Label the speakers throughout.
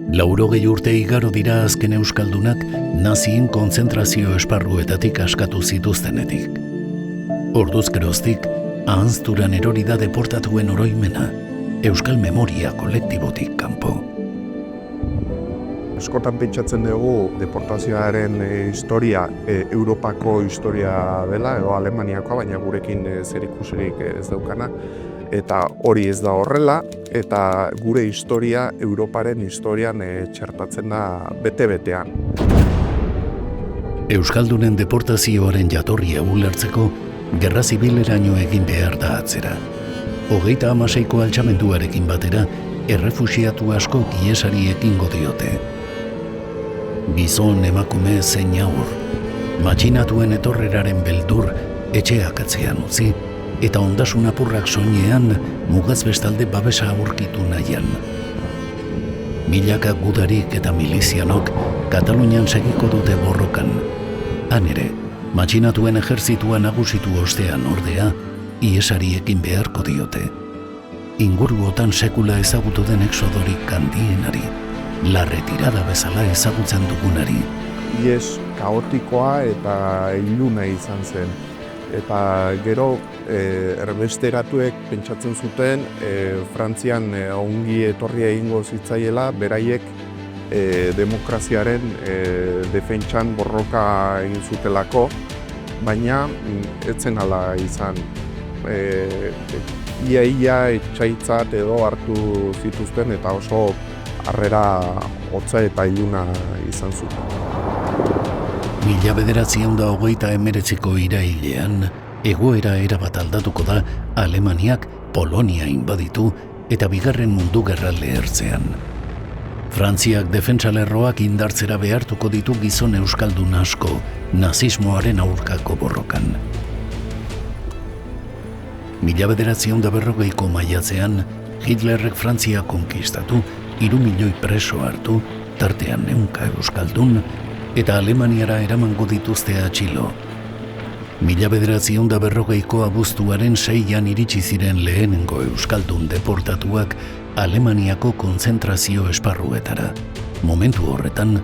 Speaker 1: Laurogei urte igaro dira azken euskaldunak nazien kontzentrazio esparruetatik askatu zituztenetik. Orduz geroztik, ahanzturan erori da deportatuen oroimena, euskal memoria kolektibotik kanpo.
Speaker 2: Askotan pentsatzen dugu deportazioaren historia Europako historia dela, edo Alemaniakoa, baina gurekin zerikusirik ez daukana. Eta hori ez da horrela, eta gure historia Europaren historian txertatzen da bete-betean.
Speaker 1: Euskaldunen deportazioaren jatorria ulertzeko, gerra zibileraino egin behar da atzera. 36ko altxamenduarekin batera, errefuxiatu asko iesari ekingo diote. Gizon, emakume, zein haur, matxinatuen etorreraren beldur etxeak atzean utzi, eta ondasun apurrak soinean mugaz bestalde babesa aurkitu nahian. Milaka gudarik eta milizianok Katalunian segiko dute borrokan. Han ere, matxinatuen ejertzitua nagusitu ostean ordea, iesariekin beharko diote. Inguruotan sekula ezagutu den exodorik handienari, la retirada bezala ezagutzen dugunari.
Speaker 2: Ies kaotikoa eta iluna izan zen. Eta gero erbesteratuek pentsatzen zuten Frantzian ongi etorria egingo zitzaiela, beraiek demokraziaren defentsan borroka egin zutelako, baina etzen hala izan. Ia etxaitzat edo hartu zituzten eta oso harrera hotza eta iluna izan zuten.
Speaker 1: 1939ko irailean, egoera erabat aldatuko da Alemaniak Polonia inbaditu eta Bigarren Mundu Gerra lehertzean. Frantziak defentsalerroak indartzera behartuko ditu gizon euskaldun asko nazismoaren aurkako borrokan. 1940ko maiatzean, Hitlerrek Frantzia konkistatu, 3 milioi preso hartu, tartean 100 euskaldun, eta Alemaniara eramango dituzte atxilo. 1940ko abuztuaren 6an iritsi ziren lehenengo euskaldun deportatuak Alemaniako kontzentrazio esparruetara. Momentu horretan,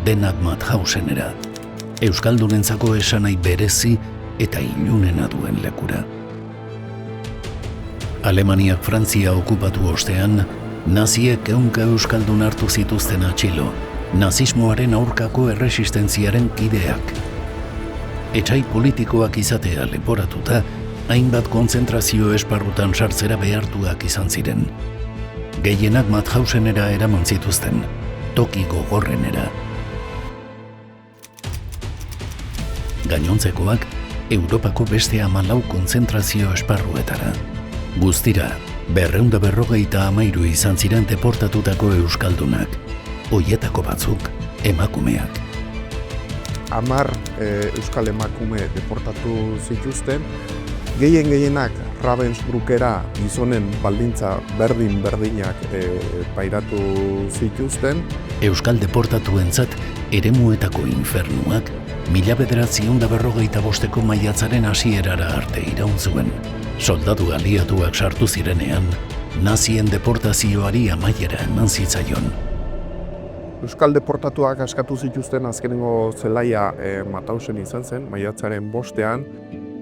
Speaker 1: denak Mauthausenera. Euskaldunentzako esanai berezi eta ilunena duen lekura. Alemaniak Frantzia okupatu ostean, naziek 100 euskaldun hartu zituzten atxilo, nazismoaren aurkako erresistentziaren kideak. Etsai politikoak izatea leporatuta, hainbat kontzentrazio esparrutan sartzera behartuak izan ziren. Gehienak Mauthausenera eraman zituzten, toki gogorrenera. Gainontzekoak, Europako beste 14 kontzentrazio esparruetara. Guztira, 253 izan ziren deportatutako euskaldunak, hoietako batzuk emakumeak.
Speaker 2: 10 euskal emakume deportatu zituzten, gehienak Ravensbrückera gizonen baldintza berdinak pairatu zituzten.
Speaker 1: Euskal deportatuentzat eremuetako infernuak 1945ko maiatzaren hasierara arte iraun zuen. Soldadu aliatuak sartu zirenean, nazien deportazioari amaiera eman zitzaion.
Speaker 2: Euskal deportatuak askatu zituzten azkenengo zelaia Mauthausen izan zen, maiatzaren 5ean.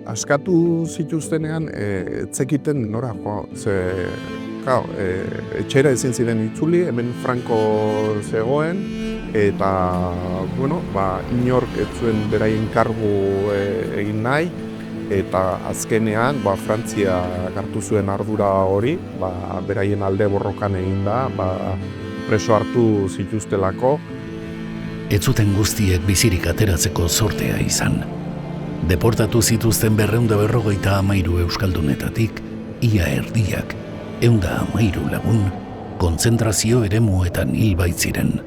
Speaker 2: Askatu zituztenean etzekiten nora jo, etxera ezin ziren itzuli, hemen Franco zegoen, eta inork ez zuen beraien kargu egin nahi, eta azkenean Frantzia hartu zuen ardura hori, beraien alde borrokan egin da, preso hartu zituztelako.
Speaker 1: Ez zuten guztiek bizirik ateratzeko zortea izan. Deportatu zituzten 253 euskaldunetatik, ia erdiak, 113 lagun, kontzentrazio eremuetan hil baitziren.